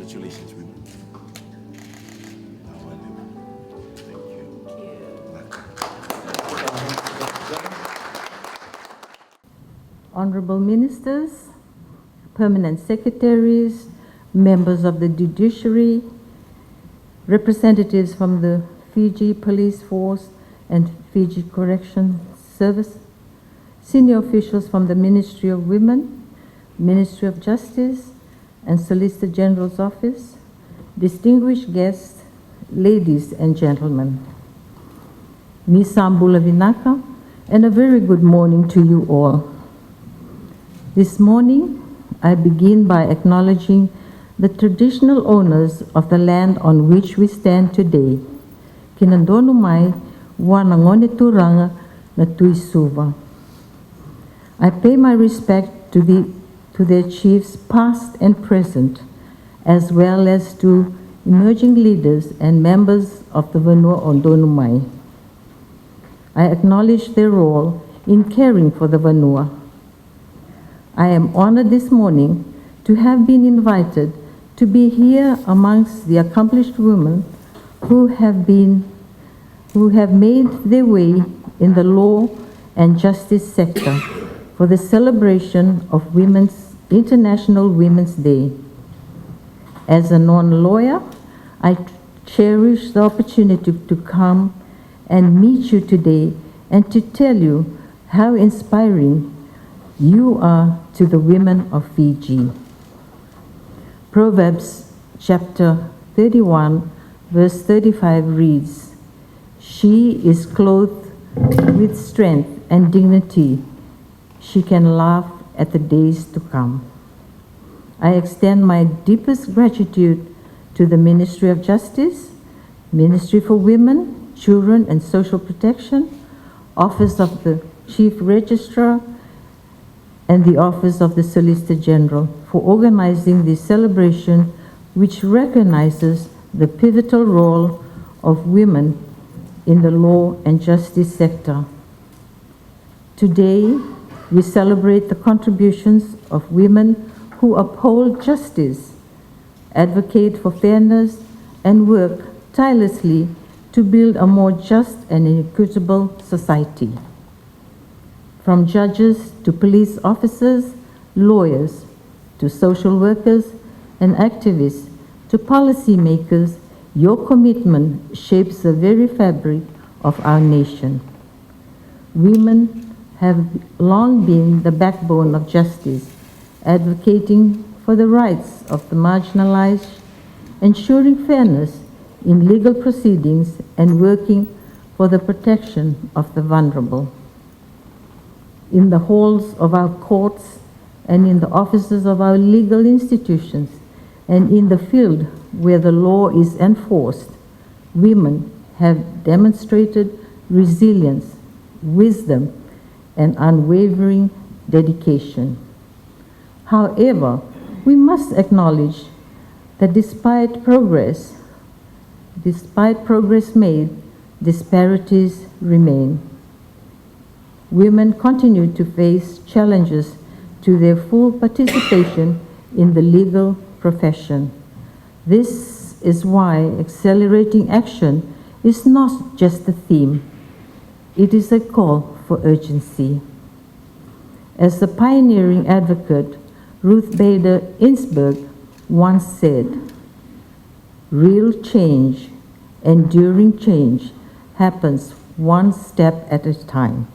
Congratulations, women. Thank you. Honorable Ministers, Permanent Secretaries, members of the Judiciary, representatives from the Fiji Police Force and Fiji Correction Service, senior officials from the Ministry of Women, Ministry of Justice, and Solicitor General's Office, distinguished guests, ladies and gentlemen. Misambula Vinaka, and a very good morning to you all. This morning, I begin by acknowledging the traditional owners of the land on which we stand today. Kinandonu mai wanangone turanga na tui Suva. I pay my respect to their chiefs past and present, as well as to emerging leaders and members of the Vanua Ondonumai. I acknowledge their role in caring for the Vanua. I am honored this morning to have been invited to be here amongst the accomplished women who have made their way in the law and justice sector for the celebration of International Women's Day. As a non-lawyer, I cherish the opportunity to come and meet you today and to tell you how inspiring you are to the women of Fiji. Proverbs chapter 31, verse 35 reads, "She is clothed with strength and dignity. She can laugh at the days to come." I extend my deepest gratitude to the Ministry of Justice, Ministry for Women, Children and Social Protection, Office of the Chief Registrar, and the Office of the Solicitor General for organizing this celebration, which recognizes the pivotal role of women in the law and justice sector. Today, we celebrate the contributions of women who uphold justice, advocate for fairness, and work tirelessly to build a more just and equitable society. From judges to police officers, lawyers to social workers and activists to policymakers, your commitment shapes the very fabric of our nation. Women have long been the backbone of justice, advocating for the rights of the marginalized, ensuring fairness in legal proceedings, and working for the protection of the vulnerable. In the halls of our courts and in the offices of our legal institutions and in the field where the law is enforced, women have demonstrated resilience, wisdom, and unwavering dedication. However, we must acknowledge that despite progress made, disparities remain. Women continue to face challenges to their full participation in the legal profession. This is why accelerating action is not just a theme, it is a call for urgency. As the pioneering advocate Ruth Bader Ginsburg once said, "Real change, enduring change, happens one step at a time."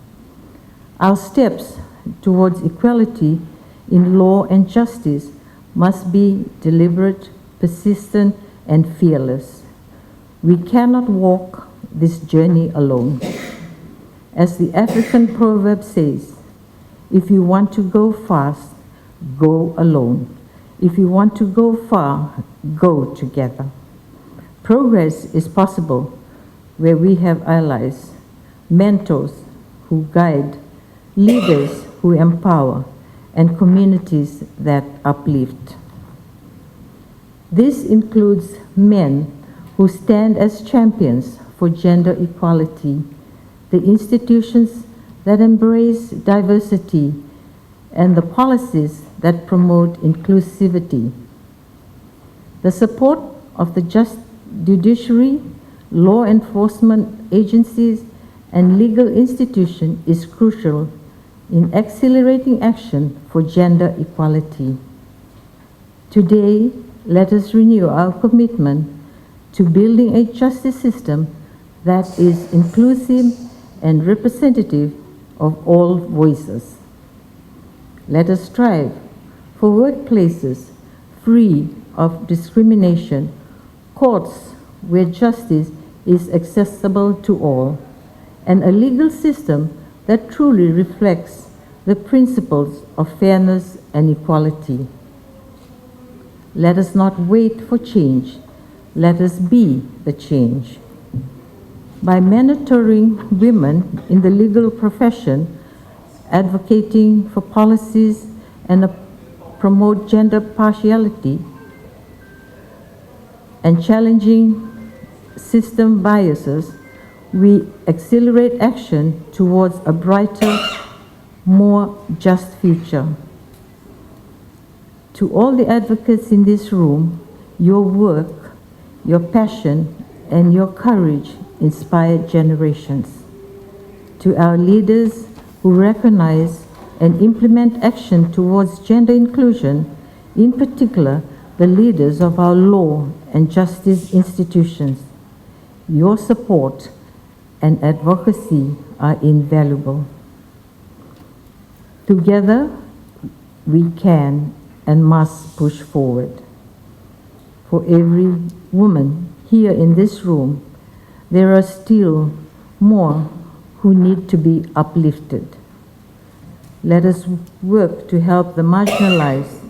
Our steps towards equality in law and justice must be deliberate, persistent, and fearless. We cannot walk this journey alone. As the African proverb says, if you want to go fast, go alone. If you want to go far, go together. Progress is possible where we have allies, mentors who guide, leaders who empower, and communities that uplift. This includes men who stand as champions for gender equality, the institutions that embrace diversity, and the policies that promote inclusivity. The support of the judiciary, law enforcement agencies, and legal institutions is crucial in accelerating action for gender equality. Today, let us renew our commitment to building a justice system that is inclusive and representative of all voices. Let us strive for workplaces free of discrimination, courts where justice is accessible to all, and a legal system that truly reflects the principles of fairness and equality. Let us not wait for change. Let us be the change. By mentoring women in the legal profession, advocating for policies and promote gender partiality, and challenging system biases, we accelerate action towards a brighter, more just future. To all the advocates in this room, your work, your passion, and your courage inspired generations. To our leaders who recognize and implement action towards gender inclusion, in particular, the leaders of our law and justice institutions, your support and advocacy are invaluable. Together, we can and must push forward. For every woman here in this room, there are still more who need to be uplifted. Let us work to help the marginalized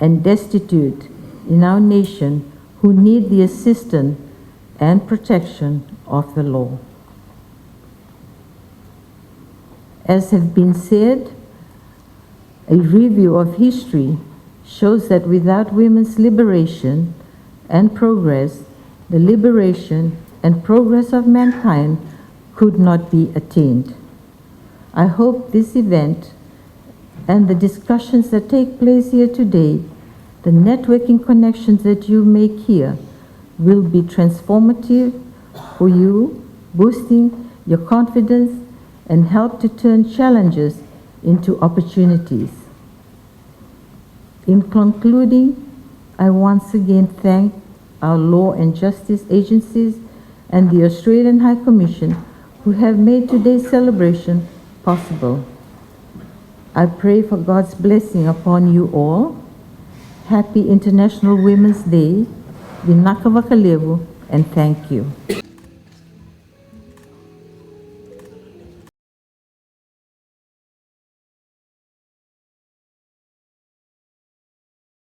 and destitute in our nation who need the assistance and protection of the law. As has been said, a review of history shows that without women's liberation and progress, the liberation and progress of mankind could not be attained. I hope this event and the discussions that take place here today, the networking connections that you make here, will be transformative for you, boosting your confidence and help to turn challenges into opportunities. In concluding, I once again thank our law and justice agencies and the Australian High Commission who have made today's celebration possible. I pray for God's blessing upon you all. Happy International Women's Day, Lalabalavu, and thank you.